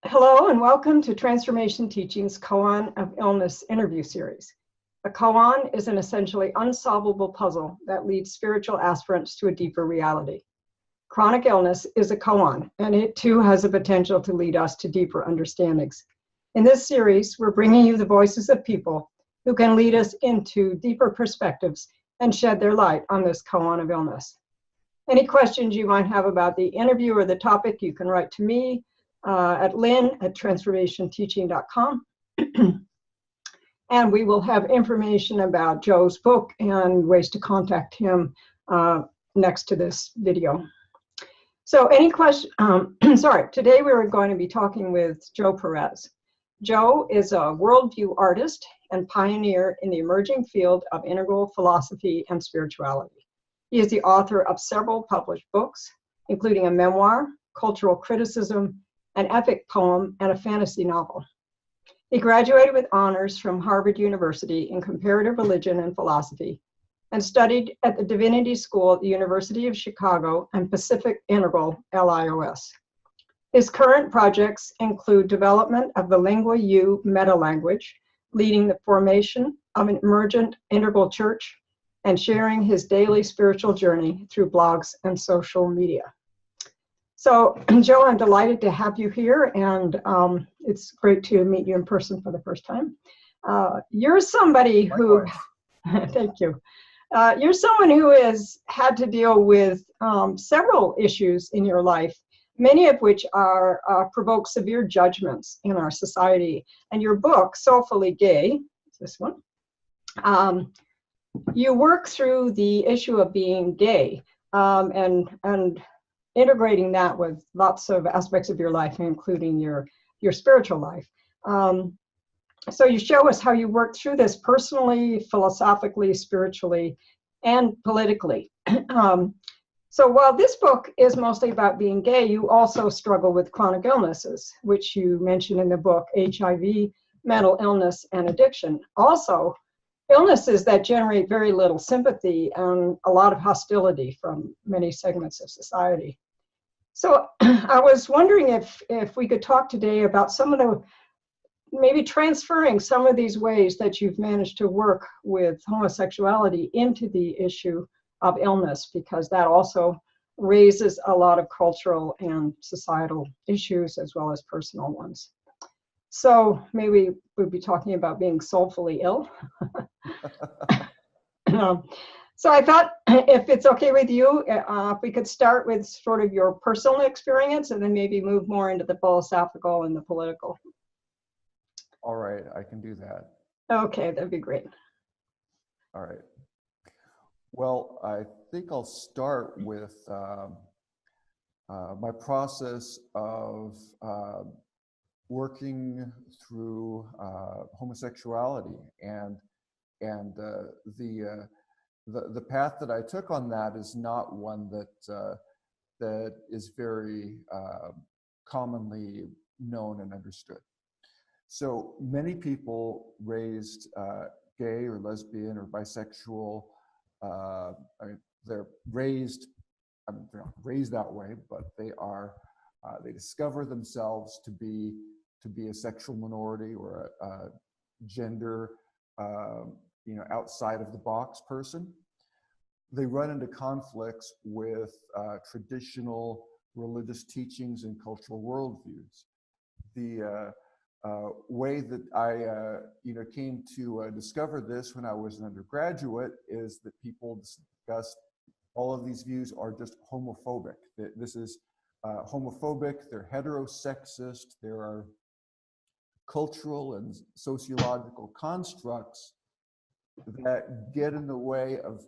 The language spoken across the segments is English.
Hello and welcome to Transformation Teaching's Koan of Illness interview series. A koan is an essentially unsolvable puzzle that leads spiritual aspirants to a deeper reality. Chronic illness is a koan, and it too has the potential to lead us to deeper understandings. In this series, we're bringing you the voices of people who can lead us into deeper perspectives and shed their light on this koan of illness. Any questions you might have about the interview or the topic, you can write to me at Lynn at transformationteaching.com. And we will have information about Joe's book and ways to contact him next to this video. So any question, today we are going to be talking with Joe Perez. Joe is a worldview artist and pioneer in the emerging field of integral philosophy and spirituality. He is the author of several published books, including a memoir, cultural criticism, an epic poem, and a fantasy novel. He graduated with honors from Harvard University in comparative religion and philosophy and studied at the Divinity School at the University of Chicago and Pacific Integral LIOS. His current projects include development of the Lingua U meta-language, leading the formation of an emergent integral church, and sharing his daily spiritual journey through blogs and social media. So, Joe, I'm delighted to have you here, and it's great to meet you in person for the first time. You're somebody who, thank you. You're someone who has had to deal with several issues in your life, many of which provoke severe judgments in our society. And your book, Soulfully Gay, this one, you work through the issue of being gay and integrating that with lots of aspects of your life, including your spiritual life. So you show us how you work through this personally, philosophically, spiritually, and politically. So while this book is mostly about being gay, you also struggle with chronic illnesses, which you mention in the book, HIV, mental illness, and addiction. Also, illnesses that generate very little sympathy and a lot of hostility from many segments of society. So I was wondering if we could talk today about some of the, maybe transferring some of these ways that you've managed to work with homosexuality into the issue of illness, because that also raises a lot of cultural and societal issues as well as personal ones. So maybe we'll be talking about being soulfully ill. So I thought, if it's okay with you, if we could start with sort of your personal experience and then maybe move more into the philosophical and the political. All right, I can do that. Okay, that'd be great. All right. Well, I think I'll start with my process of working through homosexuality and the path that I took on that is not one that is very commonly known and understood. So many people raised gay or lesbian or bisexual, they're raised that way, but they discover themselves to be a sexual minority or a gender outside of the box person. They run into conflicts with traditional religious teachings and cultural worldviews. The way that I came to discover this when I was an undergraduate is that people discussed all of these views are just homophobic. This is homophobic, they're heterosexist, there are cultural and sociological constructs that get in the way of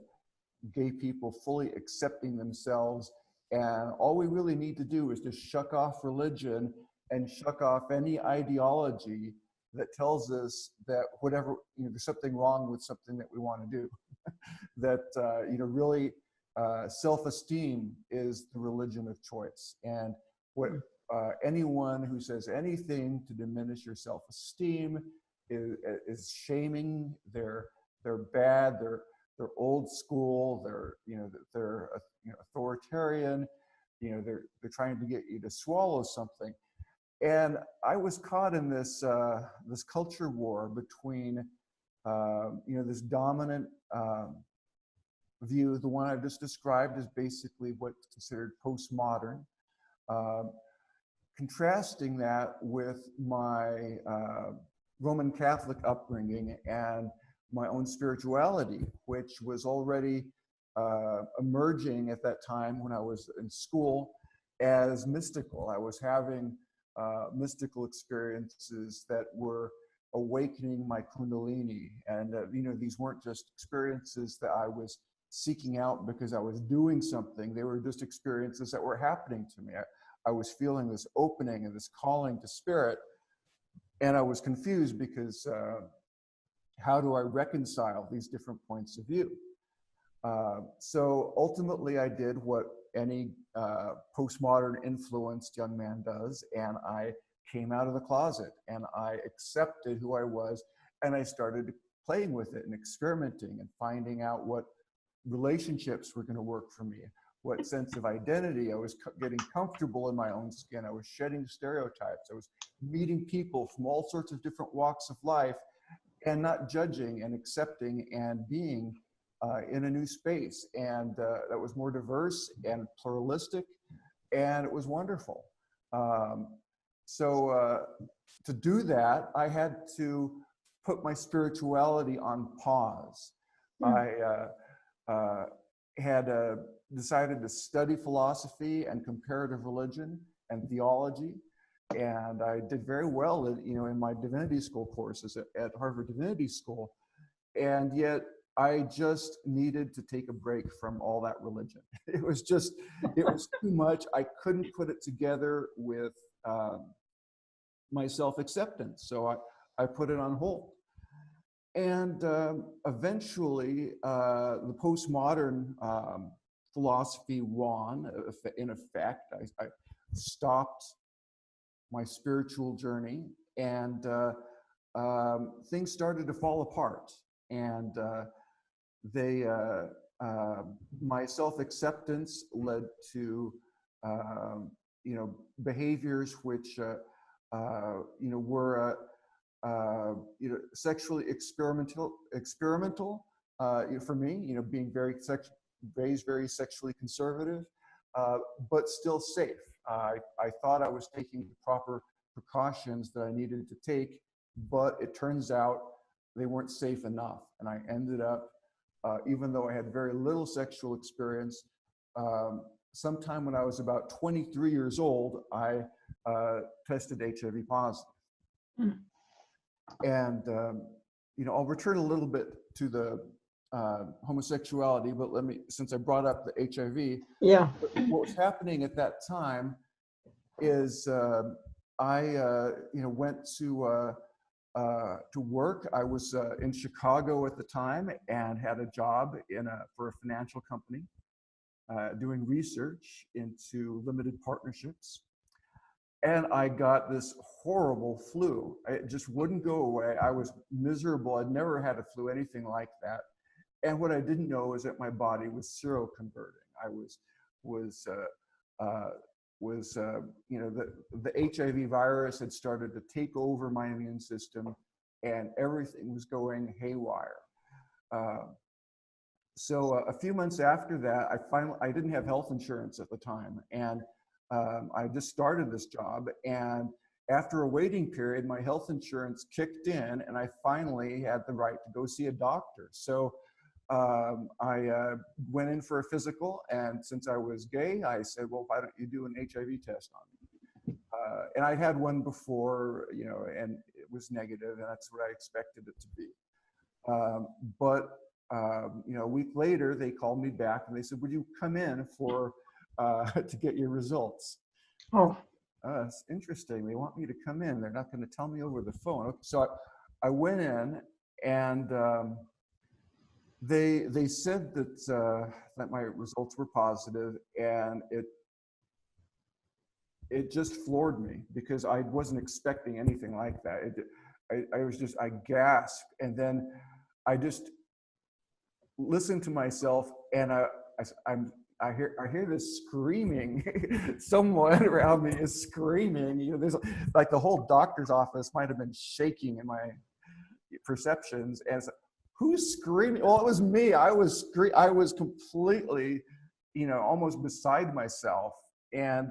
gay people fully accepting themselves, and all we really need to do is just shuck off religion and shuck off any ideology that tells us that whatever, there's something wrong with something that we want to do. That really self-esteem is the religion of choice, and what anyone who says anything to diminish your self-esteem is shaming. They're bad. They're old school. They're authoritarian. They're trying to get you to swallow something. And I was caught in this this culture war between this dominant view, the one I've just described, is basically what's considered postmodern, contrasting that with my Roman Catholic upbringing and my own spirituality, which was already emerging at that time when I was in school as mystical. I was having mystical experiences that were awakening my kundalini, and these weren't just experiences that I was seeking out because I was doing something. They were just experiences that were happening to me. I was feeling this opening and this calling to spirit, and I was confused because how do I reconcile these different points of view? So ultimately I did what any postmodern influenced young man does, and I came out of the closet and I accepted who I was, and I started playing with it and experimenting and finding out what relationships were going to work for me, what sense of identity. I was getting comfortable in my own skin. I was shedding stereotypes. I was meeting people from all sorts of different walks of life and not judging and accepting and being in a new space. And that was more diverse and pluralistic, and it was wonderful. So to do that, I had to put my spirituality on pause. I had decided to study philosophy and comparative religion and theology, and I did very well in my divinity school courses at Harvard Divinity School, and yet I just needed to take a break from all that religion. It was too much. I couldn't put it together with my self-acceptance, so I put it on hold. And eventually, the postmodern philosophy won. In effect, I stopped my spiritual journey, and things started to fall apart. And my self-acceptance led to behaviors which were sexually experimental for me, being raised very sexually conservative, but still safe. I thought I was taking the proper precautions that I needed to take, but it turns out they weren't safe enough. And I ended up, even though I had very little sexual experience, sometime when I was about 23 years old, I tested HIV positive. Mm. And, I'll return a little bit to the homosexuality, but since I brought up the HIV, yeah. What was happening at that time is I went to work. I was in Chicago at the time and had a job for a financial company doing research into limited partnerships. And I got this horrible flu. It just wouldn't go away. I was miserable. I'd never had a flu, anything like that. And what I didn't know is that my body was seroconverting. I the HIV virus had started to take over my immune system, and everything was going haywire. So a few months after that, I didn't have health insurance at the time, and I just started this job, and after a waiting period, my health insurance kicked in, and I finally had the right to go see a doctor. So I went in for a physical, and since I was gay, I said, well, why don't you do an HIV test on me? And I had one before, and it was negative, and that's what I expected it to be. But a week later, they called me back, and they said, would you come in to get your results? Oh. It's interesting. They want me to come in. They're not going to tell me over the phone. Okay, so I went in, and they said that my results were positive, and it just floored me because I wasn't expecting anything like that. I gasped, and then I just listened to myself, and I hear this screaming. Someone around me is screaming. You know, there's like the whole doctor's office might have been shaking in my perceptions. And it's like, who's screaming? Well, it was me. I was completely, you know, almost beside myself and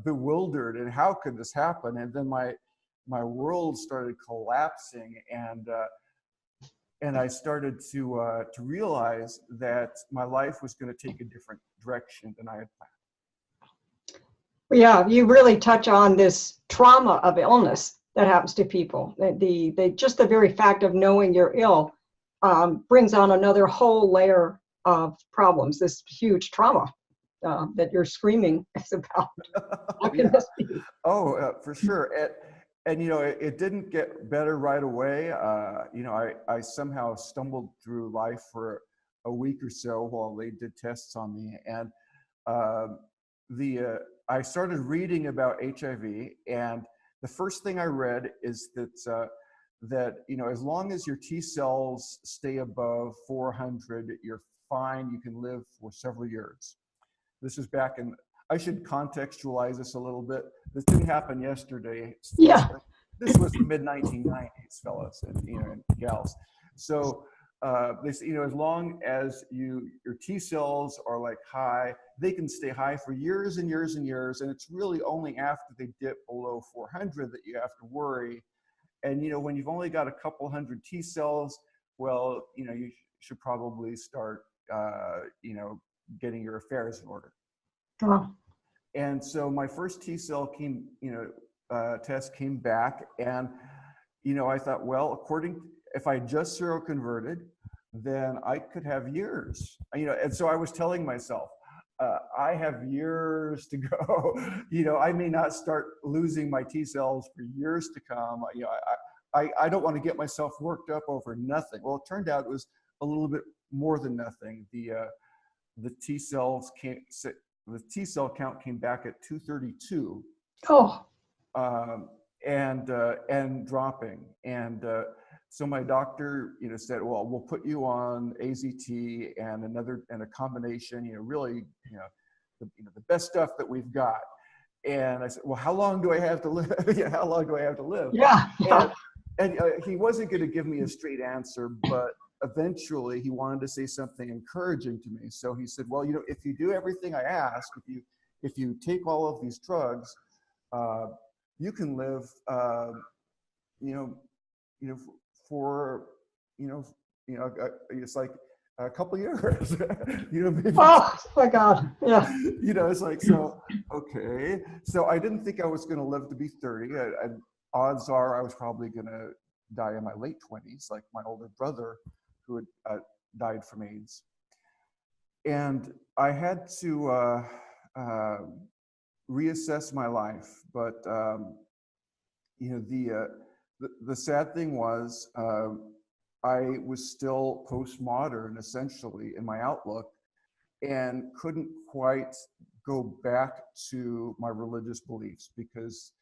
bewildered. And how could this happen? And then my world started collapsing, and I started to realize that my life was going to take a different direction than I had planned. Yeah, you really touch on this trauma of illness that happens to people. Just the very fact of knowing you're ill brings on another whole layer of problems. This huge trauma that you're screaming is about. How can this be? Oh, for sure. And you know, it didn't get better right away. You know, I somehow stumbled through life for a week or so while they did tests on me, and I started reading about HIV, and the first thing I read is that you know, as long as your T cells stay above 400, you're fine. You can live for several years. This is back in. I should contextualize this a little bit. This didn't happen yesterday. Yeah. This was the mid 1990s, fellas and, you know, and gals. So this, you know, as long as your T cells are like high, they can stay high for years and years and years. And it's really only after they dip below 400 that you have to worry. And, you know, when you've only got a couple hundred T cells, well, you know, you should probably start, you know, getting your affairs in order. Oh. And so my first T cell test came back, and you know, I thought, well, if I just seroconverted, then I could have years. You know, and so I was telling myself, I have years to go. You know, I may not start losing my T cells for years to come. You know, I don't want to get myself worked up over nothing. Well, it turned out it was a little bit more than nothing. The T cell count came back at 232. Oh. And dropping. And so my doctor, you know, said, well, we'll put you on AZT and a combination, you know, really, you know, the best stuff that we've got. And I said, well, how long do I have to live? Yeah, how long do I have to live? Yeah. And he wasn't going to give me a straight answer, but eventually he wanted to say something encouraging to me. So he said, well, you know, if you do everything I ask, if you take all of these drugs, you can live, for it's like a couple years, you know. Maybe, oh my God, yeah. You know, it's like, so okay. So I didn't think I was going to live to be 30. Odds are I was probably going to die in my late 20s, like my older brother, who had died from AIDS. And I had to reassess my life, but you know, the sad thing was I was still postmodern essentially in my outlook, and couldn't quite go back to my religious beliefs because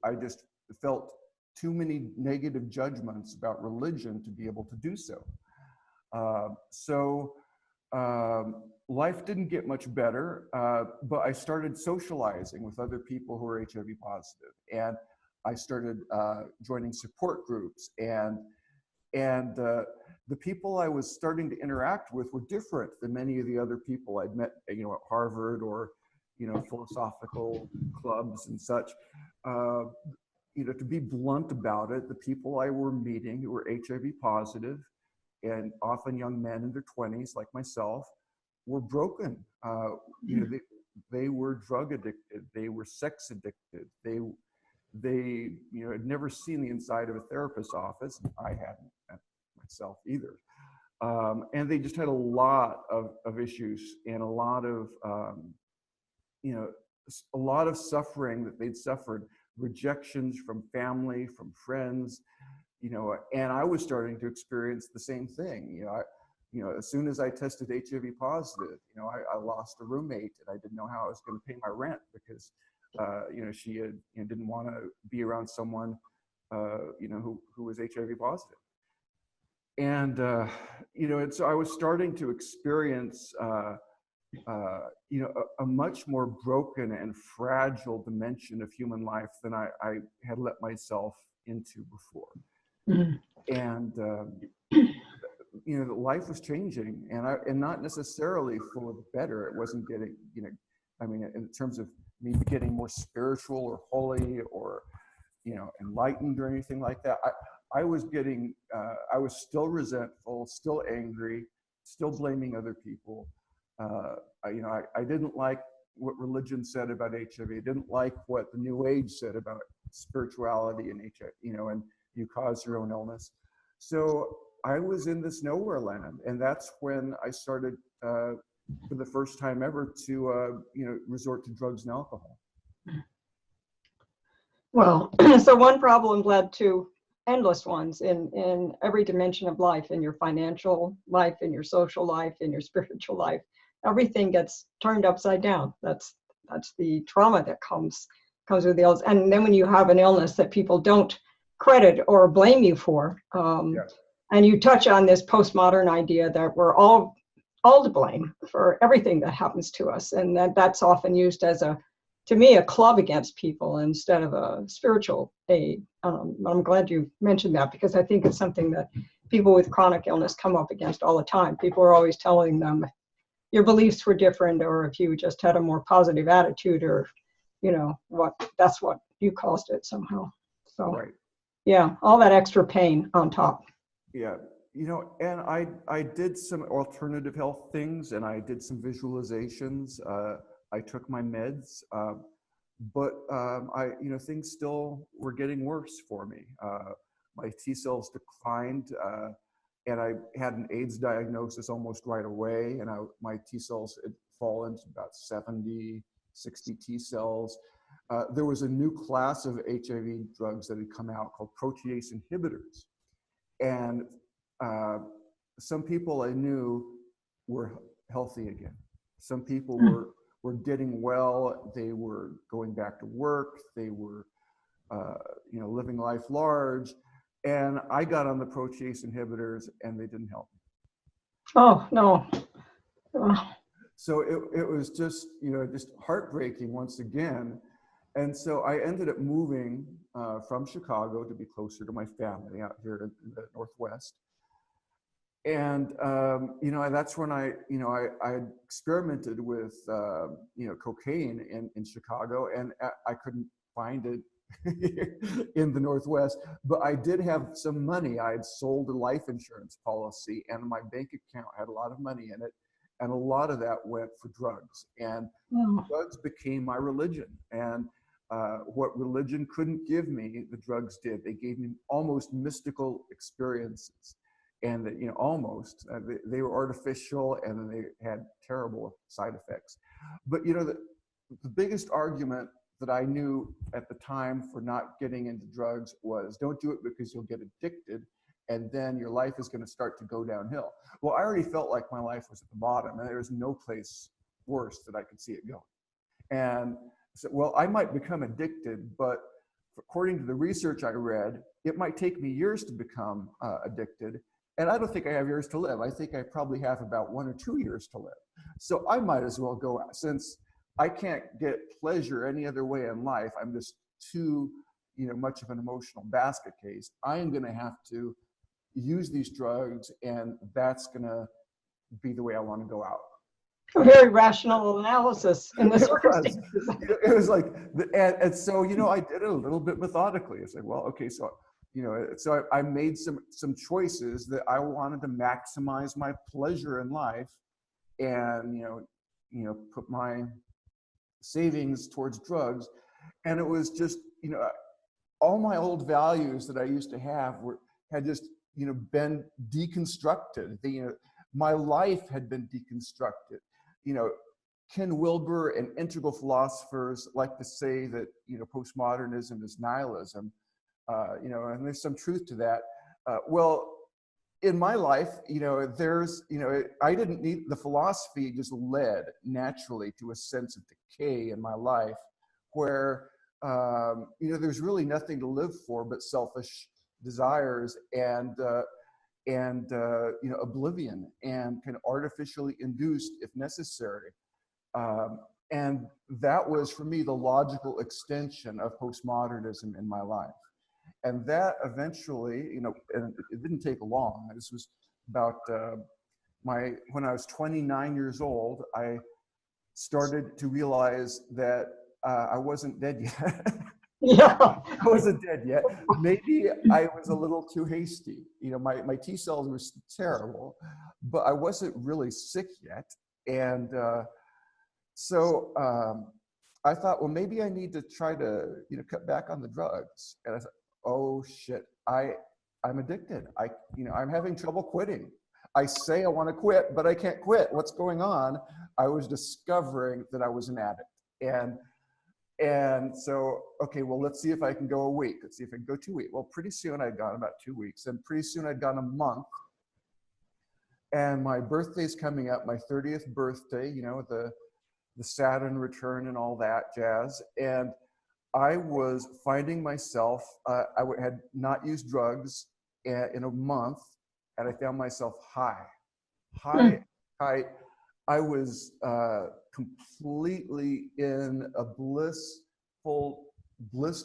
I just felt too many negative judgments about religion to be able to do so. Life didn't get much better, but I started socializing with other people who were HIV positive, and I started joining support groups, and the people I was starting to interact with were different than many of the other people I'd met, you know, at Harvard or, you know, philosophical clubs and such. You know, to be blunt about it, the people I were meeting who were HIV positive, and often young men in their 20s like myself, were broken. You know, they were drug addicted, they were sex addicted, they you know, had never seen the inside of a therapist's office. I hadn't myself either. And they just had a lot of issues and a lot of you know, a lot of suffering that they'd suffered, rejections from family, from friends, you know, and I was starting to experience the same thing. You know, as soon as I tested HIV positive, you know, I lost a roommate, and I didn't know how I was going to pay my rent because, you know, she had, you know, didn't want to be around someone, you know, who was HIV positive. And, you know, and so I was starting to experience a much more broken and fragile dimension of human life than I had let myself into before. Mhm. And life was changing, and not necessarily for the better. It wasn't getting, I mean, in terms of me getting more spiritual or holy or, enlightened or anything like that. I was getting, I was still resentful, still angry, still blaming other people. I didn't like what religion said about HIV. I didn't like what the New Age said about spirituality and HIV, and you cause your own illness. So I was in this nowhere land, and that's when I started, for the first time ever, to resort to drugs and alcohol. Well, so one problem led to endless ones in every dimension of life, in your financial life, in your social life, in your spiritual life. Everything gets turned upside down. That's the trauma that comes with the illness. And then when you have an illness that people don't credit or blame you for, and you touch on this postmodern idea that we're all to blame for everything that happens to us, and that's often used as to me, a club against people instead of a spiritual aid. I'm glad you mentioned that, because I think it's something that people with chronic illness come up against all the time. People are always telling them your beliefs were different, or if you just had a more positive attitude, or that's what you caused it somehow. So right. Yeah, all that extra pain on top. Yeah, and I did some alternative health things, and I did some visualizations. I took my meds, but things still were getting worse for me. My T cells declined, and I had an AIDS diagnosis almost right away, and my T cells had fallen to about 70, 60 T cells. There was a new class of HIV drugs that had come out called protease inhibitors. And some people I knew were healthy again. Some people were getting well. They were going back to work. They were, living life large. And I got on the protease inhibitors, and they didn't help me. Oh, no. Oh. So it was just, just heartbreaking once again. And so I ended up moving from Chicago to be closer to my family out here in the Northwest. And, that's when I experimented with, cocaine in Chicago, and I couldn't find it in the Northwest, but I did have some money. I had sold a life insurance policy, and my bank account had a lot of money in it. And a lot of that went for drugs, and drugs became my religion. And what religion couldn't give me, the drugs did. They gave me almost mystical experiences, and almost they were artificial, and they had terrible side effects. But the biggest argument that I knew at the time for not getting into drugs was, don't do it because you'll get addicted, and then your life is going to start to go downhill. Well, I already felt like my life was at the bottom, and there was no place worse that I could see it going. And so, well, I might become addicted, but according to the research I read, it might take me years to become addicted. And I don't think I have years to live. I think I probably have about 1 or 2 years to live. So I might as well go out, since I can't get pleasure any other way in life. I'm just too, much of an emotional basket case. I'm going to have to use these drugs, and that's going to be the way I want to go out. A very rational analysis in this circumstance. It was like, and so, I did it a little bit methodically. It's like, well, okay, so, so I made some choices that I wanted to maximize my pleasure in life, and, put my savings towards drugs. And it was just, all my old values that I used to have had just, been deconstructed. My life had been deconstructed. Ken Wilber and integral philosophers like to say that, postmodernism is nihilism, and there's some truth to that. Well, in my life, I didn't need the philosophy, just led naturally to a sense of decay in my life where, there's really nothing to live for but selfish desires and oblivion, and kind of artificially induced, if necessary, and that was for me the logical extension of postmodernism in my life. And that eventually, you know, and it didn't take long. This was about when I was 29 years old, I started to realize that I wasn't dead yet. Yeah. I wasn't dead yet. Maybe I was a little too hasty. You know, my T cells were terrible, but I wasn't really sick yet. And so I thought, well, maybe I need to try to, you know, cut back on the drugs. And I thought, oh shit, I'm addicted. I'm having trouble quitting. I say I want to quit, but I can't quit. What's going on? I was discovering that I was an addict. And so, okay, well, let's see if I can go a week. Let's see if I can go 2 weeks. Well, pretty soon I'd gone about 2 weeks, and pretty soon I'd gone a month. And my birthday's coming up, my 30th birthday, you know, the Saturn return and all that jazz. And I was finding myself, had not used drugs in a month, and I found myself high. I was completely in a blissed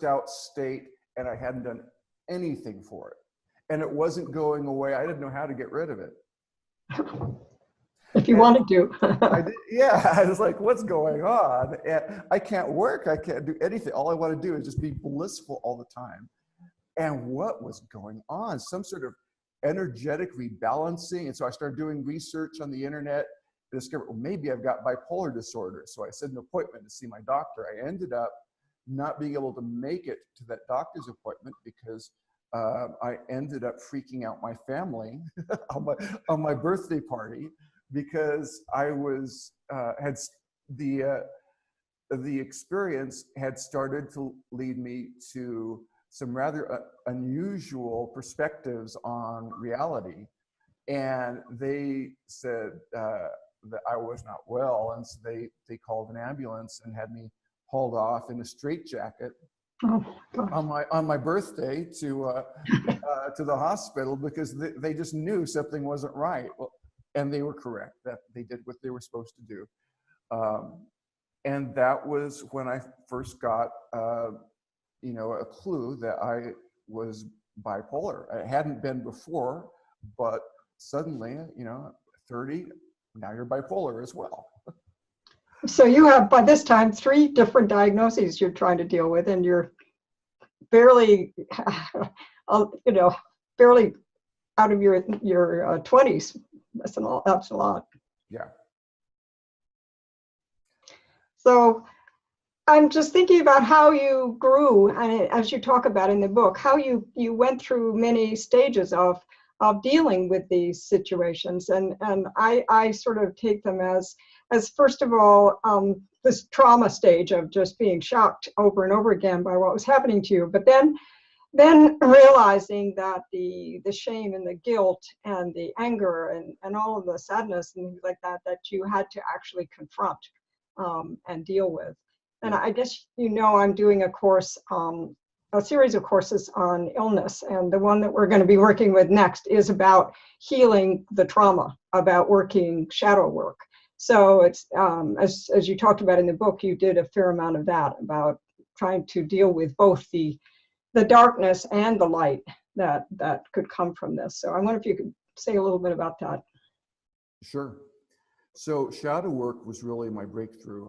out state, and I hadn't done anything for it. And it wasn't going away. I didn't know how to get rid of it. If you wanted to. I did, yeah, I was like, what's going on? And I can't work. I can't do anything. All I want to do is just be blissful all the time. And what was going on? Some sort of energetic rebalancing. And so I started doing research on the internet and discovered, well, maybe I've got bipolar disorder. So I set an appointment to see my doctor. I ended up not being able to make it to that doctor's appointment because I ended up freaking out my family on my birthday party, because I was the experience had started to lead me to some rather unusual perspectives on reality, and they said that I was not well, and so they called an ambulance and had me hauled off in a straitjacket on my birthday to the hospital, because they just knew something wasn't right. Well, and they were correct, that they did what they were supposed to do. And that was when I first got, you know, a clue that I was bipolar. I hadn't been before, but suddenly, you know, 30, now you're bipolar as well. So you have, by this time, 3 different diagnoses you're trying to deal with, and you're barely, you know, barely out of your 20s. That's a lot. Yeah. So I'm just thinking about how you grew, and as you talk about in the book, how you went through many stages of dealing with these situations, and I sort of take them as first of all this trauma stage of just being shocked over and over again by what was happening to you, but then realizing that the shame and the guilt and the anger and all of the sadness and things like that you had to actually confront and deal with. And I guess, you know, I'm doing a series of courses on illness, and the one that we're going to be working with next is about healing the trauma, about working shadow work. So it's as you talked about in the book, you did a fair amount of that, about trying to deal with both the darkness and the light that could come from this. So I wonder if you could say a little bit about that. Sure. So shadow work was really my breakthrough.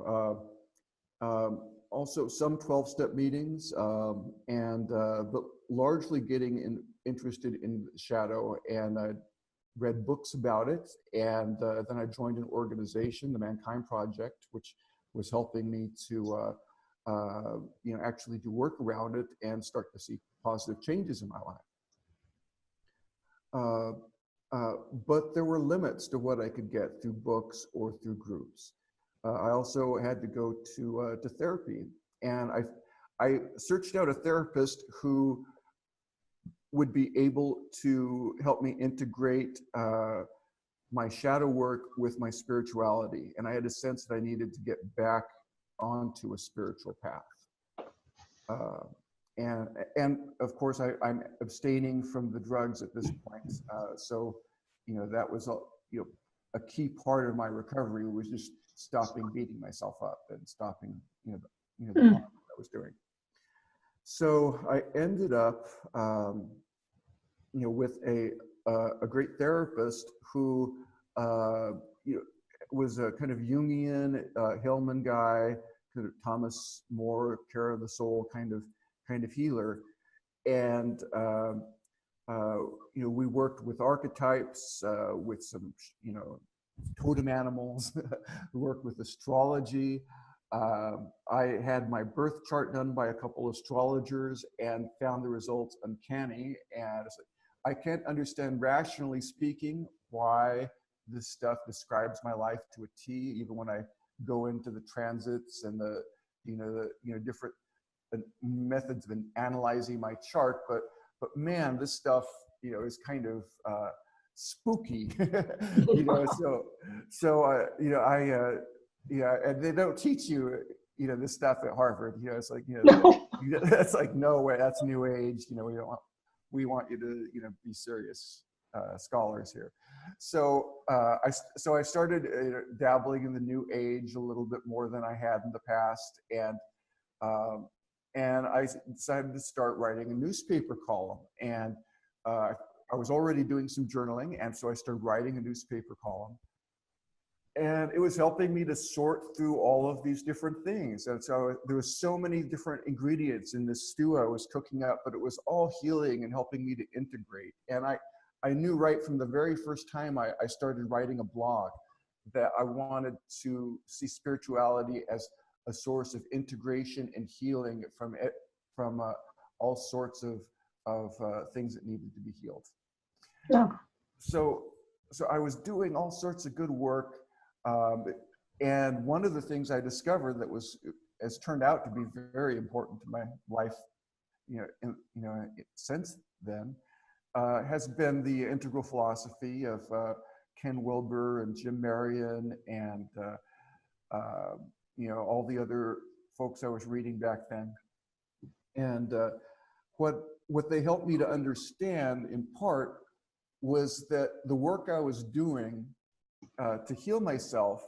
Also some 12-step meetings, but largely getting interested in shadow, and I read books about it, and then I joined an organization, the Mankind Project, which was helping me to you know, actually do work around it and start to see positive changes in my life. But there were limits to what I could get through books or through groups. I also had to go to therapy, and I searched out a therapist who would be able to help me integrate my shadow work with my spirituality. And I had a sense that I needed to get back onto a spiritual path. And of course, I'm abstaining from the drugs at this point. So, you know, that was, you know, a key part of my recovery was just stopping beating myself up and stopping, the harm I was doing. So I ended up, with a great therapist who, was a kind of Jungian, Hillman guy, kind of Thomas More, care of the soul kind of healer, and we worked with archetypes, with some, totem animals. We worked with astrology. I had my birth chart done by a couple astrologers and found the results uncanny. And I can't understand, rationally speaking, why this stuff describes my life to a T, even when I go into the transits and the different methods of analyzing my chart. But man, this stuff, is kind of spooky, and they don't teach you, this stuff at Harvard. It's like, No. that's like, no way, that's New Age. We want you to, be serious scholars here. So I started dabbling in the New Age a little bit more than I had in the past, and I decided to start writing a newspaper column. And I was already doing some journaling, and so I started writing a newspaper column. And it was helping me to sort through all of these different things. And so there was so many different ingredients in this stew I was cooking up, but it was all healing and helping me to integrate. And I knew right from the very first time I started writing a blog that I wanted to see spirituality as a source of integration and healing from all sorts of things that needed to be healed. Yeah. So I was doing all sorts of good work. And one of the things I discovered that has turned out to be very important to my life, since then, has been the integral philosophy of Ken Wilber and Jim Marion and all the other folks I was reading back then. And what they helped me to understand in part was that the work I was doing to heal myself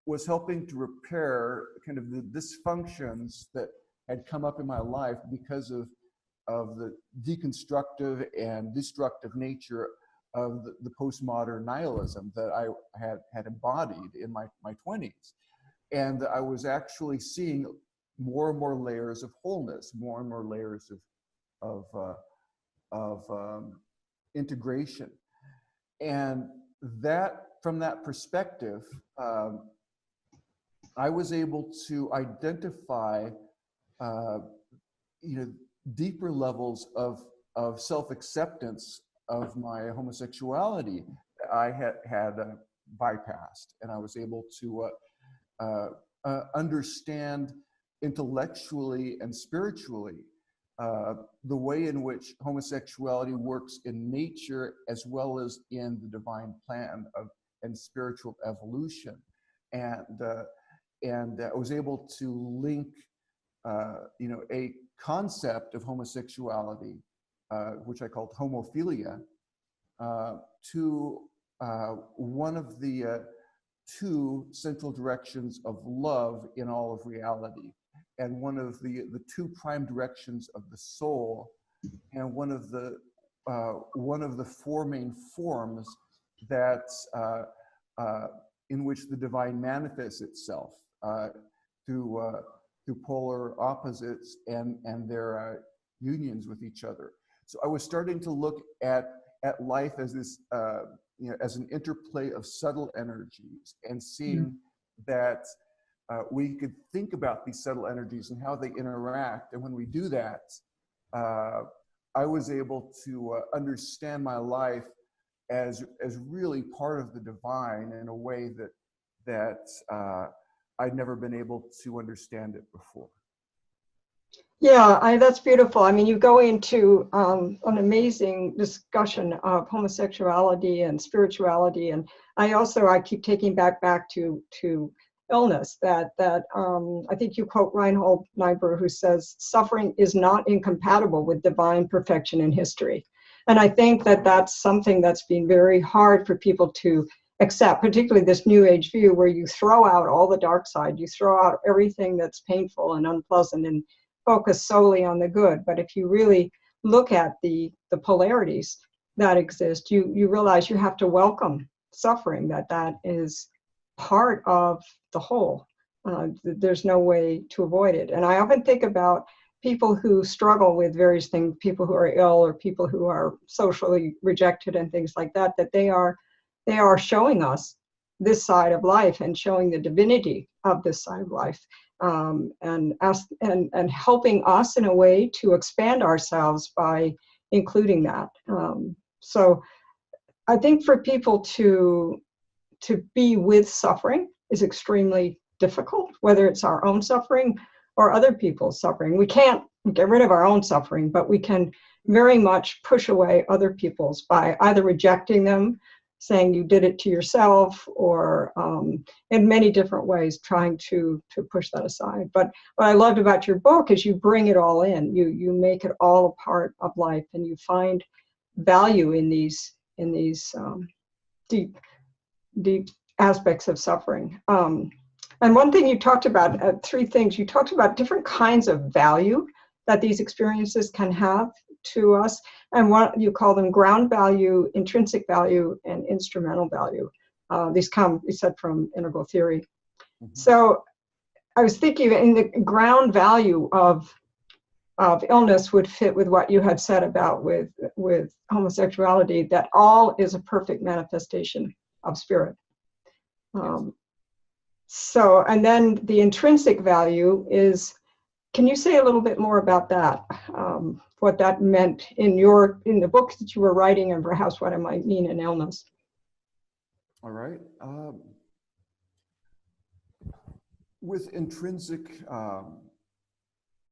was helping to repair kind of the dysfunctions that had come up in my life because of the deconstructive and destructive nature of the postmodern nihilism that I had embodied in my 20s. And I was actually seeing more and more layers of wholeness, more and more layers of integration. And that, from that perspective, I was able to identify, deeper levels of self-acceptance of my homosexuality I had bypassed, and I was able to understand intellectually and spiritually the way in which homosexuality works in nature as well as in the divine plan and spiritual evolution, and I was able to link a concept of homosexuality, which I called homophilia, to one of the two central directions of love in all of reality, and one of the two prime directions of the soul, and one of the four main forms that in which the divine manifests itself through polar opposites and their unions with each other. So I was starting to look at life as this, as an interplay of subtle energies, and seeing that we could think about these subtle energies and how they interact. And when we do that, I was able to understand my life as really part of the divine in a way that I'd never been able to understand it before. Yeah, that's beautiful. I mean, you go into an amazing discussion of homosexuality and spirituality, and I keep taking back to illness. That I think you quote Reinhold Niebuhr, who says, "Suffering is not incompatible with divine perfection in history." And I think that that's something that's been very hard for people to accept, particularly this new age view where you throw out all the dark side, you throw out everything that's painful and unpleasant and focus solely on the good. But if you really look at the polarities that exist, you realize you have to welcome suffering, that is part of the whole. There's no way to avoid it. And I often think about people who struggle with various things, people who are ill or people who are socially rejected and things like that, that they are showing us this side of life and showing the divinity of this side of life, and helping us in a way to expand ourselves by including that. So I think for people to be with suffering is extremely difficult, whether it's our own suffering or other people's suffering. We can't get rid of our own suffering, but we can very much push away other people's by either rejecting them, saying you did it to yourself, or in many different ways trying to push that aside. But what I loved about your book is you bring it all in. You make it all a part of life, and you find value in these deep aspects of suffering. And one thing you talked about, three things, you talked about different kinds of value that these experiences can have to us. And what you call them ground value, intrinsic value, and instrumental value. These come, you said, from integral theory. Mm-hmm. So I was thinking in the ground value of illness would fit with what you had said about with homosexuality, that all is a perfect manifestation of spirit. Yes. So, and then the intrinsic value is, can you say a little bit more about that? What that meant in the books that you were writing, and perhaps what it might mean in illness? All right. With intrinsic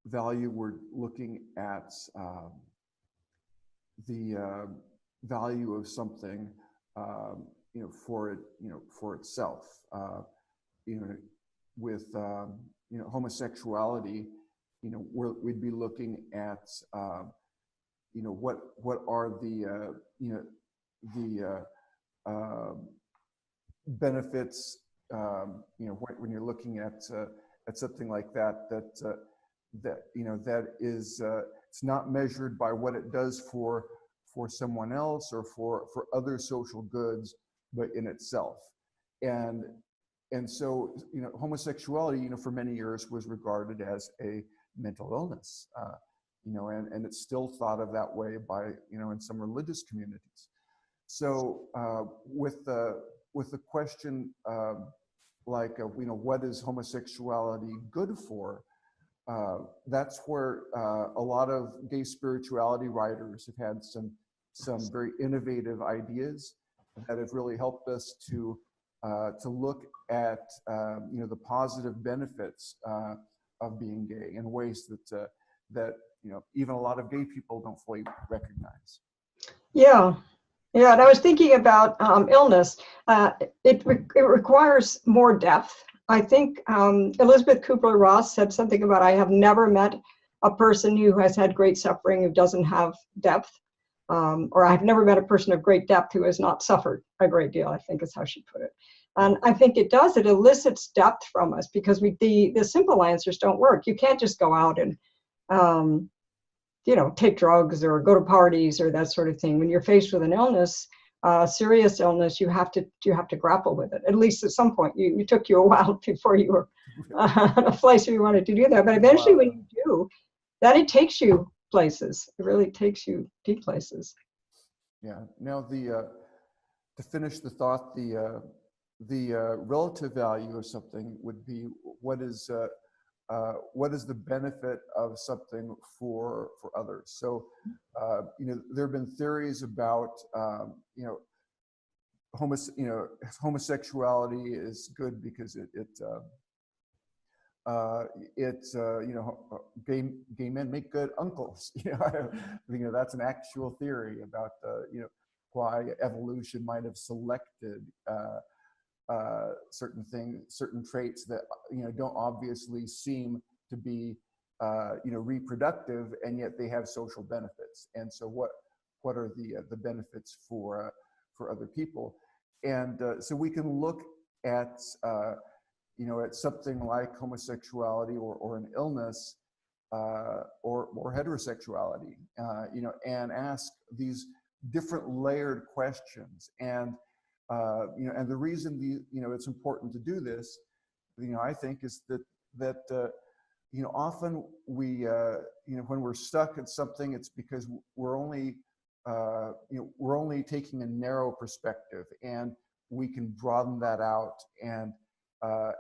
value, we're looking at the value of something, for itself. With homosexuality, we'd be looking at what are the benefits, when you're looking at something like that is it's not measured by what it does for someone else or for other social goods, but in itself. And so, homosexuality, for many years was regarded as a mental illness, and it's still thought of that way by, in some religious communities. So with the question, what is homosexuality good for? That's where a lot of gay spirituality writers have had some very innovative ideas that have really helped us to look at the positive benefits of being gay in ways that even a lot of gay people don't fully recognize. Yeah, and I was thinking about illness. It requires more depth. I think Elizabeth Kubler-Ross said something about, I have never met a person who has had great suffering who doesn't have depth. Or I've never met a person of great depth who has not suffered a great deal, I think is how she put it. And I think it elicits depth from us, because the simple answers don't work. You can't just go out and, take drugs or go to parties or that sort of thing. When you're faced with an illness, serious illness, you have to grapple with it. At least at some point, it took you a while before you were in a place where you wanted to do that. But eventually when you do, then it takes you places. It really takes you deep places. Yeah. Now to finish the thought, the relative value of something would be what is the benefit of something for others. So there have been theories about homosexuality is good because gay men make good uncles. That's an actual theory about why evolution might have selected certain traits that don't obviously seem to be reproductive, and yet they have social benefits. And so what what are the benefits for other people. And so we can look at at something like homosexuality or an illness or heterosexuality, and ask these different layered questions. And and the reason it's important to do this, I think, is that often we when we're stuck at something, it's because we're only taking a narrow perspective, and we can broaden that out and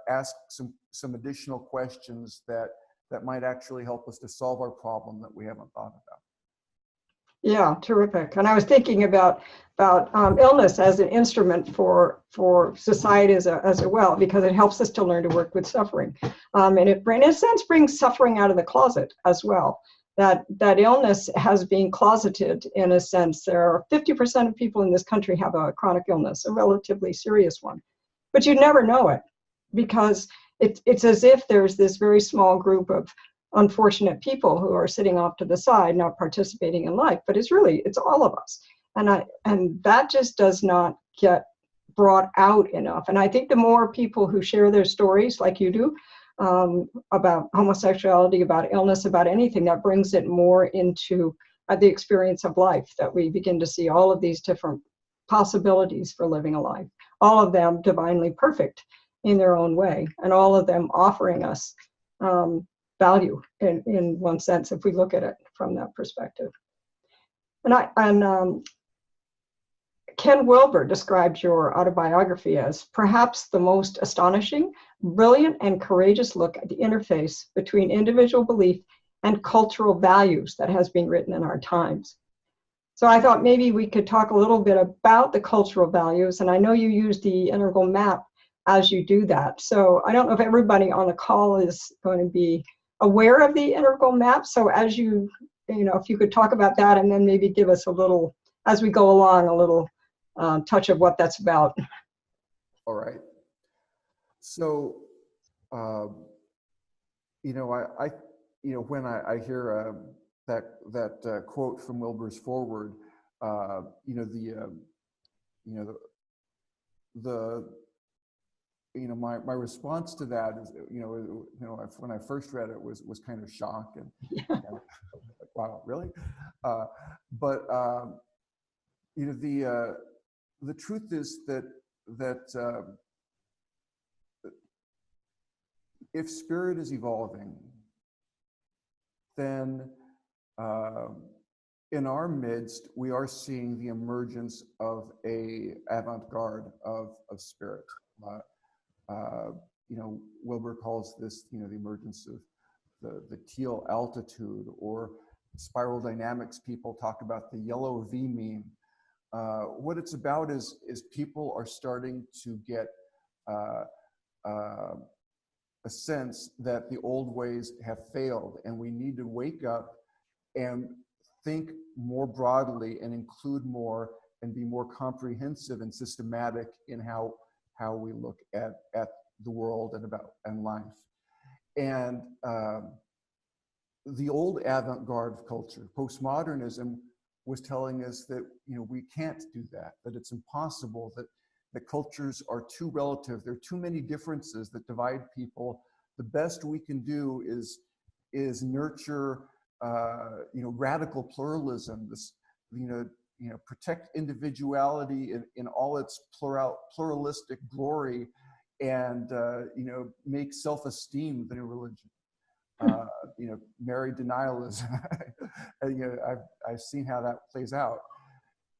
ask some additional questions that might actually help us to solve our problem that we haven't thought about. Yeah, terrific. And I was thinking about illness as an instrument for society as well, because it helps us to learn to work with suffering, and it, in a sense, brings suffering out of the closet as well. That illness has been closeted in a sense. There are 50% of people in this country have a chronic illness, a relatively serious one, but you never know it, because it's as if there's this very small group of unfortunate people who are sitting off to the side, not participating in life. But it's all of us, and that just does not get brought out enough. And I think the more people who share their stories, like you do, about homosexuality, about illness, about anything, that brings it more into the experience of life, that we begin to see all of these different possibilities for living a life, all of them divinely perfect in their own way, and all of them offering us value in one sense, if we look at it from that perspective. And Ken Wilber described your autobiography as perhaps the most astonishing, brilliant, and courageous look at the interface between individual belief and cultural values that has been written in our times. So I thought maybe we could talk a little bit about the cultural values, and I know you use the integral map as you do that. So I don't know if everybody on the call is going to be aware of the integral map. So as if you could talk about that, and then maybe give us a little, as we go along, a little touch of what that's about. All right. So, when I hear that quote from Wilber's foreword, my response to that is, when I first read it was kind of shock and, like, wow, really? But the truth is that if spirit is evolving, then in our midst we are seeing the emergence of a avant-garde of spirit. Wilber calls this, the emergence of the teal altitude, or spiral dynamics people talk about the yellow V mean. What it's about is people are starting to get a sense that the old ways have failed, and we need to wake up and think more broadly and include more and be more comprehensive and systematic in how we look at the world and life. And the old avant-garde culture, postmodernism, was telling us that we can't do that it's impossible, that cultures are too relative. There are too many differences that divide people. The best we can do is nurture radical pluralism, this protect individuality in all its pluralistic glory, and make self-esteem the new religion. Marry denialism. I've seen how that plays out,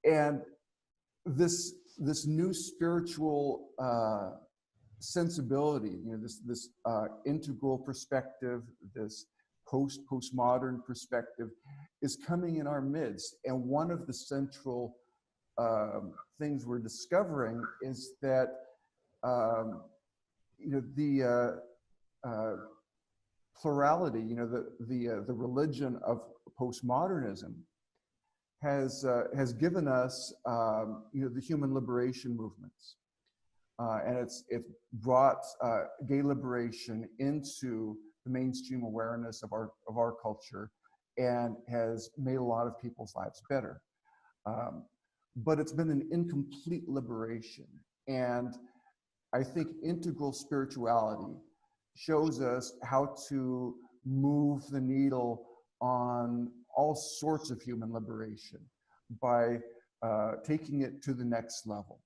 and this new spiritual sensibility, this integral perspective, this postmodern perspective, is coming in our midst. And one of the central things we're discovering is that the plurality, the religion of postmodernism has given us the human liberation movements, and it's brought gay liberation into the mainstream awareness of our culture, and has made a lot of people's lives better. But it's been an incomplete liberation. And I think integral spirituality shows us how to move the needle on all sorts of human liberation by taking it to the next level.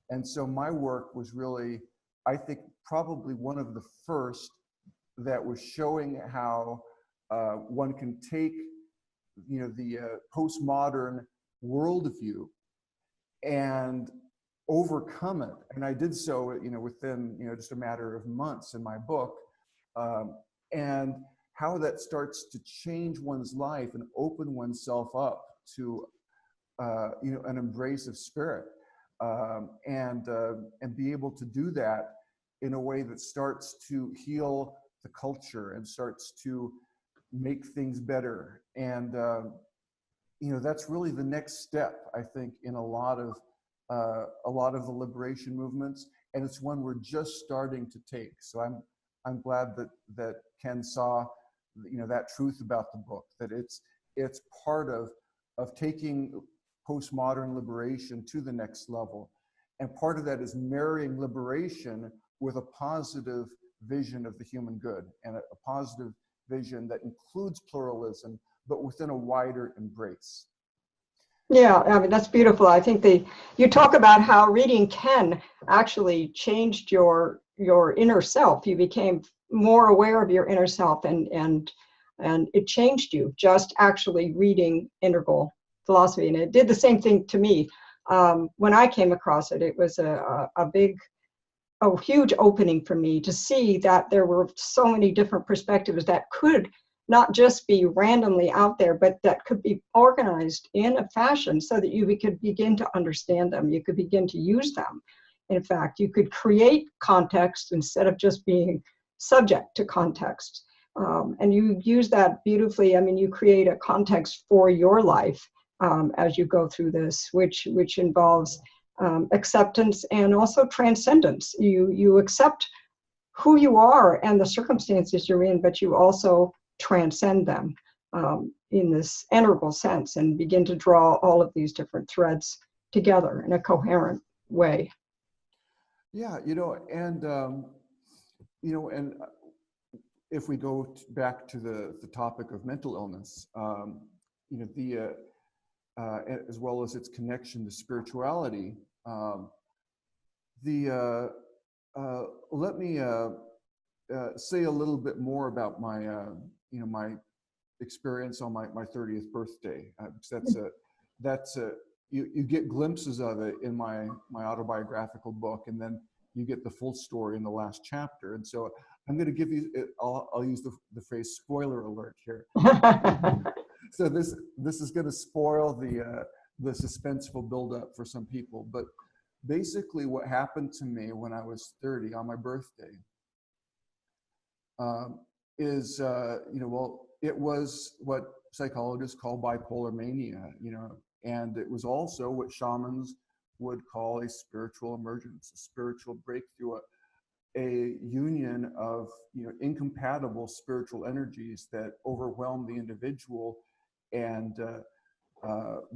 And so my work was really, I think, probably one of the first that was showing how one can take, the postmodern worldview and overcome it. And I did so, within, just a matter of months in my book, and how that starts to change one's life and open oneself up to, an embrace of spirit, and be able to do that in a way that starts to heal the culture and starts to make things better. And that's really the next step, I think, in a lot of the liberation movements, and it's one we're just starting to take. So I'm glad that Ken saw, that truth about the book, that it's part of taking postmodern liberation to the next level, and part of that is marrying liberation with a positive vision of the human good and a positive vision that includes pluralism, but within a wider embrace. Yeah, I mean, that's beautiful. I think you talk about how reading Ken actually changed your inner self. You became more aware of your inner self, and it changed you just actually reading integral philosophy. And it did the same thing to me. When I came across it, it was a huge opening for me to see that there were so many different perspectives that could not just be randomly out there, but that could be organized in a fashion so that you could begin to understand them. You could begin to use them. In fact, you could create context instead of just being subject to context. And you use that beautifully. I mean, you create a context for your life as you go through this, which involves acceptance and also transcendence. You accept who you are and the circumstances you're in, but you also transcend them in this integral sense and begin to draw all of these different threads together in a coherent way. Yeah, and if we go back to the topic of mental illness, as well as its connection to spirituality, let me say a little bit more about my experience on my 30th birthday. That's you get glimpses of it in my autobiographical book, and then you get the full story in the last chapter. And so I'm going to give you, I'll use the phrase spoiler alert here. So this is going to spoil the suspenseful buildup for some people. But basically what happened to me when I was 30 on my birthday is, it was what psychologists call bipolar mania, and it was also what shamans would call a spiritual emergence, a spiritual breakthrough, a union of incompatible spiritual energies that overwhelm the individual and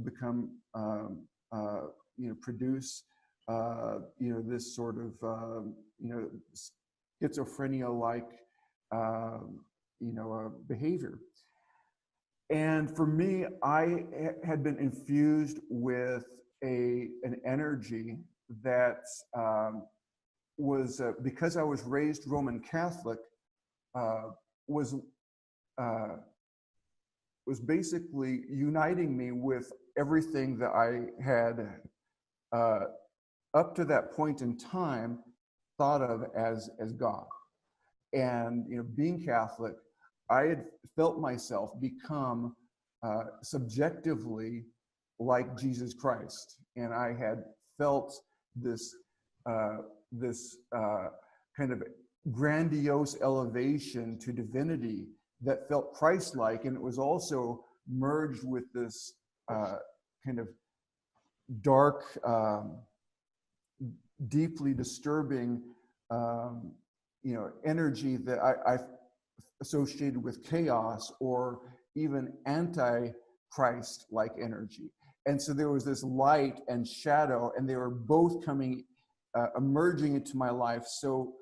become produce this sort of schizophrenia-like behavior. And for me, I had been infused with an energy that was, because I was raised Roman Catholic, was basically uniting me with everything that I had up to that point in time thought of as God. And being Catholic, I had felt myself become subjectively like Jesus Christ, and I had felt this kind of grandiose elevation to divinity that felt Christ-like, and it was also merged with this kind of dark, deeply disturbing energy that I associated with chaos or even anti-Christ-like energy. And so there was this light and shadow, and they were both coming, emerging into my life so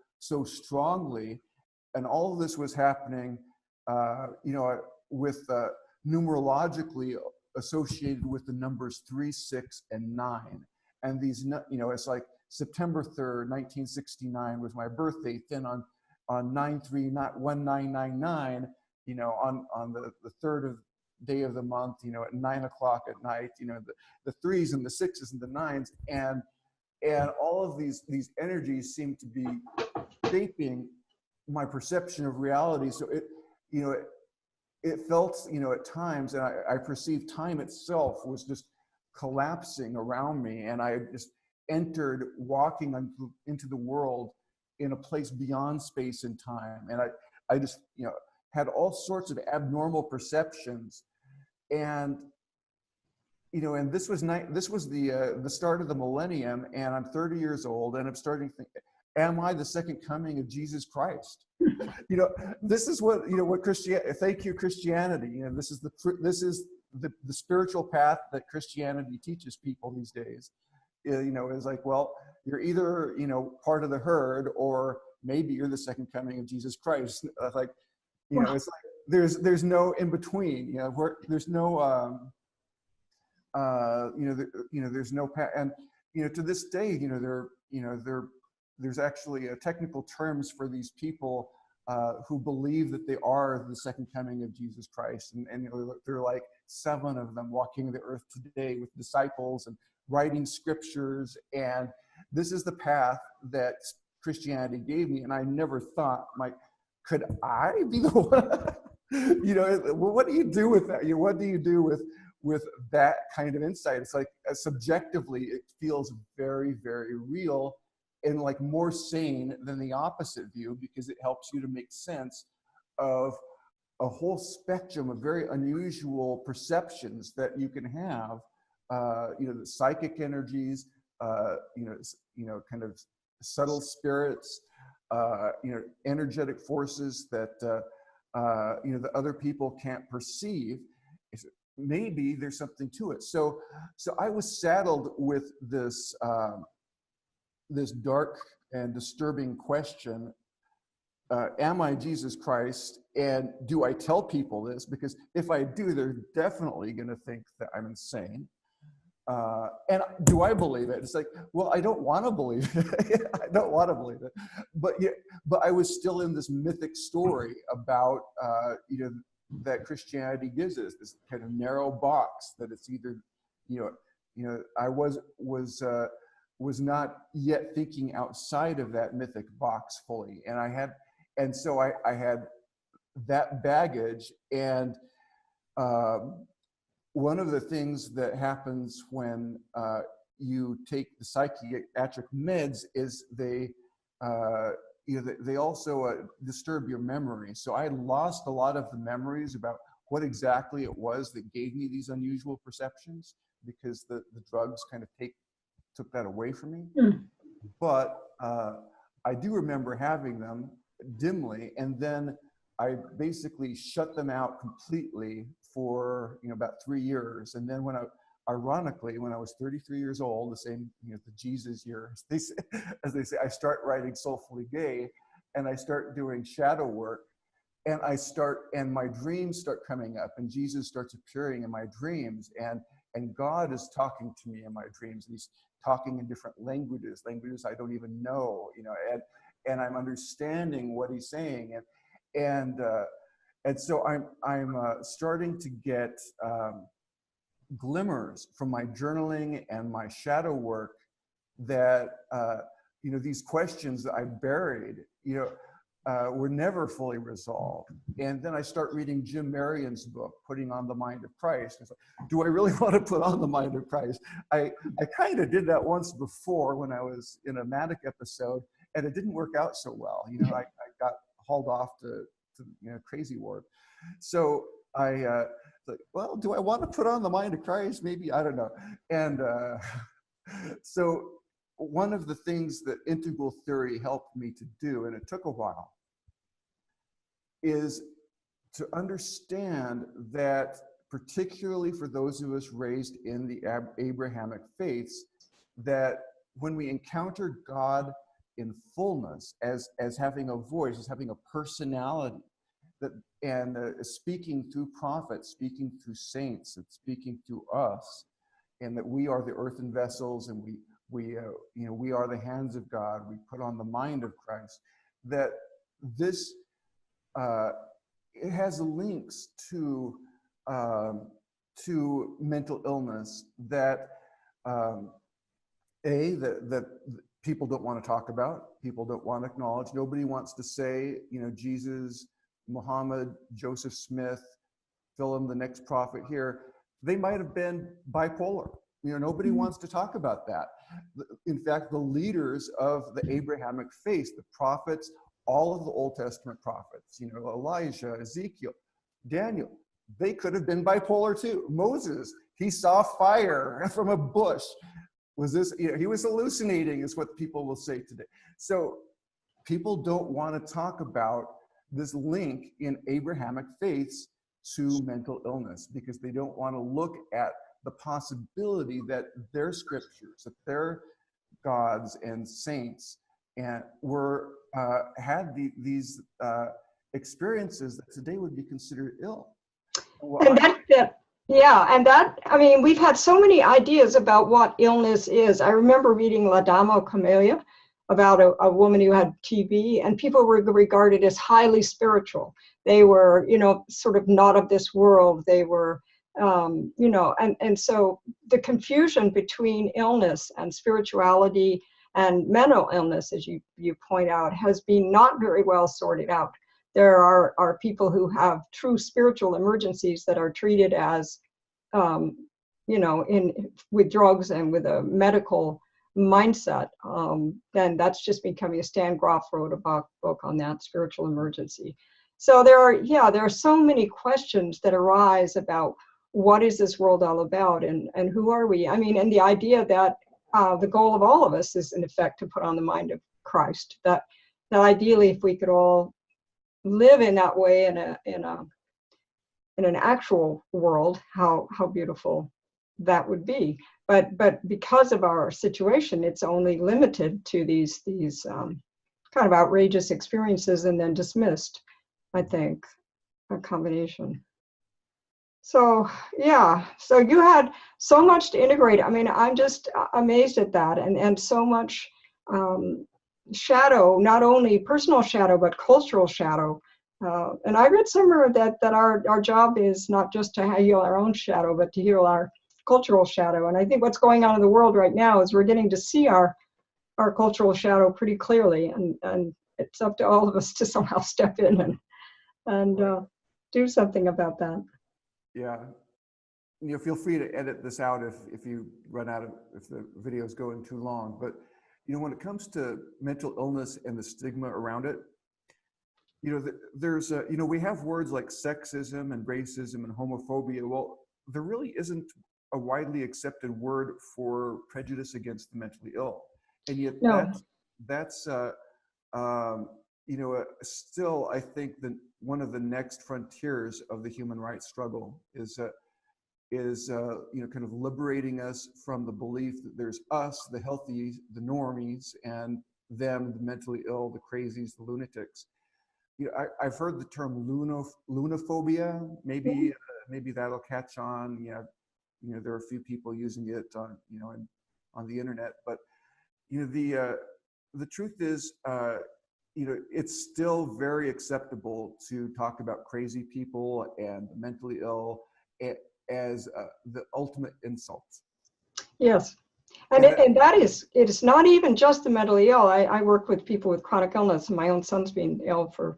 strongly. And all of this was happening, with numerologically associated with the numbers 3, 6, and 9. And these, it's like September 3rd, 1969 was my birth date. Then on 9/3/1999, on the third of day of the month, at 9 o'clock at night, the 3s and the 6s and the 9s, and all of these energies seem to be shaping my perception of reality. So it felt, at times, and I perceived time itself was just collapsing around me, and I just entered walking into the world in a place beyond space and time. And I just, had all sorts of abnormal perceptions. And, and this was the start of the millennium, and I'm 30 years old, and I'm starting to think, am I the second coming of Jesus Christ? This is what, what Christianity, thank you, Christianity. This is the spiritual path that Christianity teaches people these days. Is like, well, you're either, part of the herd, or maybe you're the second coming of Jesus Christ. Like, it's like, there's no in between, where there's no, there's no path. And, to this day, there's actually technical terms for these people who believe that they are the second coming of Jesus Christ. And there are like 7 of them walking the earth today with disciples and writing scriptures. And this is the path that Christianity gave me. And I never thought, could I be the one? What do you do with that? What do you do with that kind of insight? It's like, subjectively, it feels very, very real, and like more sane than the opposite view, because it helps you to make sense of a whole spectrum of very unusual perceptions that you can have. The psychic energies, kind of subtle spirits, energetic forces that the other people can't perceive. Maybe there's something to it. So I was saddled with this this dark and disturbing question: am I Jesus Christ? And do I tell people this? Because if I do, they're definitely going to think that I'm insane. And do I believe it? It's like, well, I don't want to believe it. I don't want to believe it. But I was still in this mythic story about, that Christianity gives us, this kind of narrow box that it's either, I was not yet thinking outside of that mythic box fully. And so I had that baggage. And one of the things that happens when you take the psychiatric meds is they also disturb your memory. So I lost a lot of the memories about what exactly it was that gave me these unusual perceptions, because the drugs kind of took that away from me. But I do remember having them dimly, and then I basically shut them out completely for about 3 years. And then ironically, when I was 33 years old, the same, the Jesus year, as they say, I start writing Soulfully Gay, and I start doing shadow work, and my dreams start coming up, and Jesus starts appearing in my dreams, and God is talking to me in my dreams, and he's talking in different languages I don't even know, and I'm understanding what he's saying, and so I'm starting to get glimmers from my journaling and my shadow work that these questions that I buried were never fully resolved. And then I start reading Jim Marion's book, Putting on the Mind of Christ. It's like, do I really want to put on the mind of Christ? I kind of did that once before when I was in a manic episode, and it didn't work out so well. I got hauled off to crazy ward. So I like, well, do I want to put on the mind of Christ? Maybe, I don't know. And so one of the things that integral theory helped me to do, and it took a while, is to understand that particularly for those of us raised in the Abrahamic faiths, that when we encounter God in fullness, as having a voice, as having a personality, that and speaking through prophets, speaking through saints, and speaking through us, and that we are the earthen vessels, and we are the hands of God. We put on the mind of Christ. That this it has links to mental illness that that people don't want to talk about, people don't want to acknowledge. Nobody wants to say, Jesus, Muhammad, Joseph Smith, fill in the next prophet here. They might have been bipolar. Nobody wants to talk about that. In fact, the leaders of the Abrahamic faith, the prophets, all of the Old Testament prophets, Elijah, Ezekiel, Daniel, they could have been bipolar too. Moses, he saw fire from a bush. Was this, he was hallucinating, is what people will say today. So people don't want to talk about this link in Abrahamic faiths to mental illness, because they don't want to look at the possibility that their scriptures, that their gods and saints and had these experiences that today would be considered ill. And I mean, we've had so many ideas about what illness is. I remember reading La Dama Camellia about a woman who had TB, and people were regarded as highly spiritual. They were, sort of not of this world. They were, and so the confusion between illness and spirituality and mental illness, as you point out, has been not very well sorted out. There are people who have true spiritual emergencies that are treated as, with drugs and with a medical mindset. Then that's just becoming a Stan Groff wrote a book on that, Spiritual Emergency. So there are so many questions that arise about what is this world all about, and who are we? I mean, and the idea that the goal of all of us is, in effect, to put on the mind of Christ. That ideally, if we could all live in that way in an actual world, how beautiful that would be. But because of our situation, it's only limited to these kind of outrageous experiences and then dismissed, I think, a combination. So so you had so much to integrate. I mean, I'm just amazed at that, and so much shadow, not only personal shadow, but cultural shadow. And I read somewhere that our job is not just to heal our own shadow, but to heal our cultural shadow. And I think what's going on in the world right now is we're getting to see our cultural shadow pretty clearly, and it's up to all of us to somehow step in and do something about that. Yeah. Feel free to edit this out if you run out of, if the video is going too long. But, when it comes to mental illness and the stigma around it, there's we have words like sexism and racism and homophobia. Well, there really isn't a widely accepted word for prejudice against the mentally ill. And yet that's still, I think, one of the next frontiers of the human rights struggle is kind of liberating us from the belief that there's us, the healthy, the normies, and them, the mentally ill, the crazies, the lunatics. I've heard the term lunophobia. Maybe that'll catch on. There are a few people using it on the internet, but the truth is, it's still very acceptable to talk about crazy people and the mentally ill as the ultimate insult. Yes. And that is, it is not even just the mentally ill. I work with people with chronic illness, and my own son's been ill for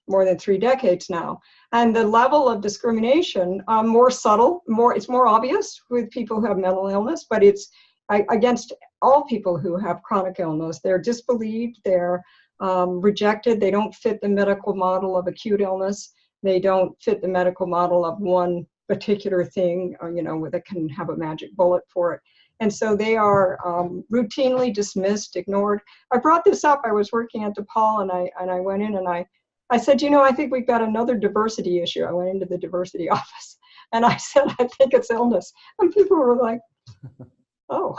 more than 3 decades now. And the level of discrimination, more subtle, it's more obvious with people who have mental illness, but it's against all people who have chronic illness. They're disbelieved, they're rejected, they don't fit the medical model of acute illness, they don't fit the medical model of one particular thing, that can have a magic bullet for it. And so they are routinely dismissed, ignored. I brought this up. I was working at DePaul, and I went in and I said, I think we've got another diversity issue. I went into the diversity office, And I said, I think it's illness. And people were like, oh,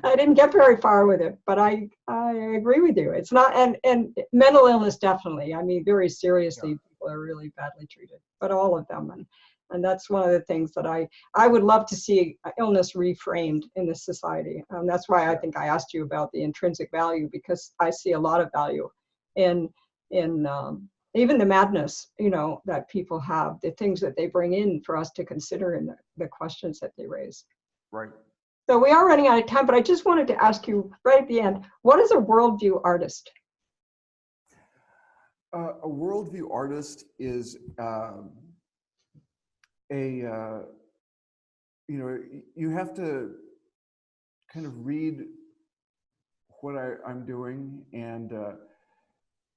I didn't get very far with it, but I agree with you. It's not, and mental illness, definitely. I mean, very seriously, people are really badly treated, but all of them. And that's one of the things that I would love to see illness reframed in this society. That's why I think I asked you about the intrinsic value, because I see a lot of value in even the madness, that people have, the things that they bring in for us to consider in the questions that they raise. Right. So we are running out of time, but I just wanted to ask you right at the end, what is a worldview artist? A worldview artist is you have to kind of read what I'm doing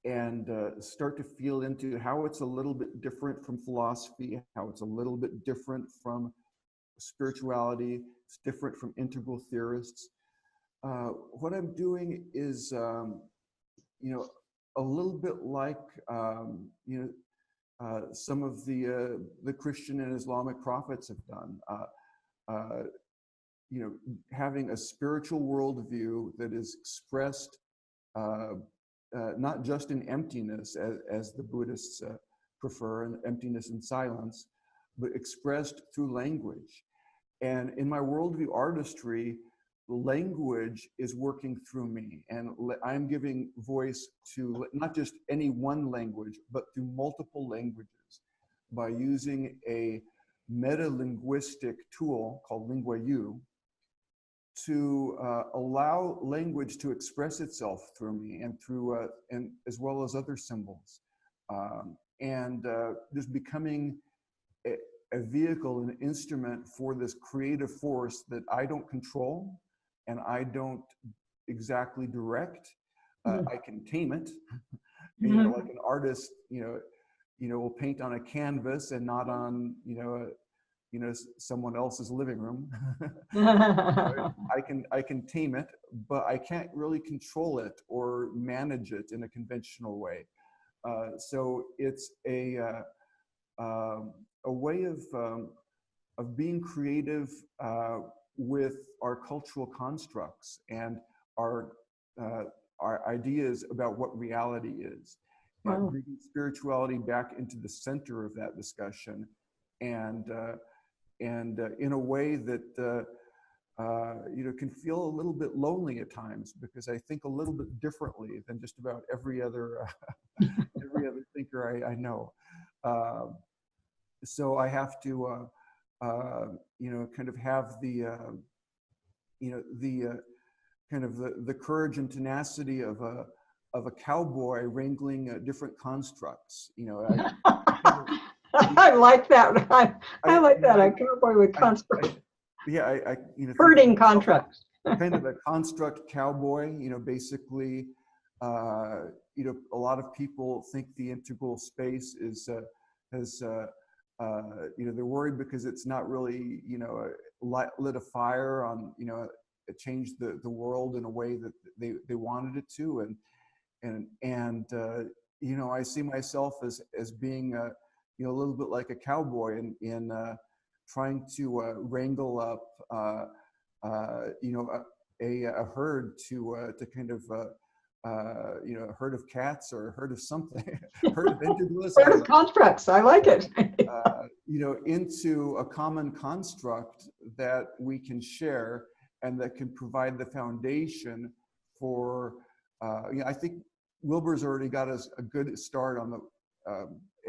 and start to feel into how it's a little bit different from philosophy, how it's a little bit different from spirituality, it's different from integral theorists. What I'm doing is, a little bit like, some of the Christian and Islamic prophets have done. Having a spiritual worldview that is expressed not just in emptiness, as the Buddhists prefer, and emptiness and silence, but expressed through language. And in my worldview artistry, language is working through me, and I'm giving voice to not just any one language, but through multiple languages by using a meta-linguistic tool called LinguaU to allow language to express itself through me and through and as well as other symbols, and just becoming a vehicle, an instrument for this creative force that I don't control and I don't exactly direct. I can tame it. And, like an artist, will paint on a canvas and not on, someone else's living room. I can tame it, but I can't really control it or manage it in a conventional way. So it's a way of being creative with our cultural constructs and our ideas about what reality is. Wow. Bringing spirituality back into the center of that discussion, and in a way that can feel a little bit lonely at times, because I think a little bit differently than just about every other thinker I know. So I have to kind of have the kind of the courage and tenacity of a cowboy wrangling different constructs. I like that. I like that. A cowboy with constructs. Herding contracts. Kind of a construct cowboy. Basically, a lot of people think the integral space they're worried because it's not really, lit a fire on, it changed the world in a way that they wanted it to. And I see myself as being, a little bit like a cowboy in trying to wrangle up, a herd to kind of, a herd of cats or a herd of something, herd of integralists. Herd of constructs, I like it. Into a common construct that we can share and that can provide the foundation for, I think Wilbur's already got us a good start on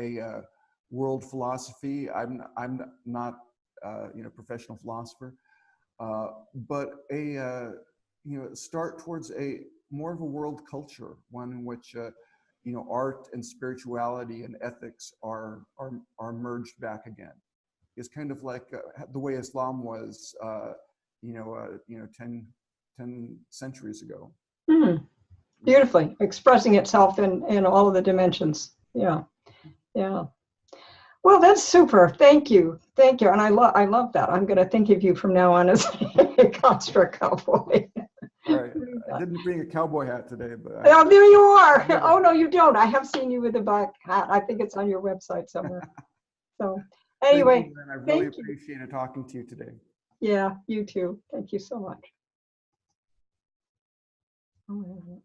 a world philosophy. I'm not, professional philosopher, but start towards more of a world culture, one in which art and spirituality and ethics are merged back again. It's kind of like the way Islam was, 10 centuries ago. Beautifully expressing itself in all of the dimensions. Yeah. Well, that's super. Thank you. And I love that. I'm going to think of you from now on as a construct cowboy. All right. I didn't bring a cowboy hat today, but oh, there you are. Oh no, you don't. I have seen you with a black hat. I think it's on your website somewhere. So, Anyway, Thank you, Lynn. I really thank you. appreciated talking to you today. Yeah, you too. Thank you so much. Oh,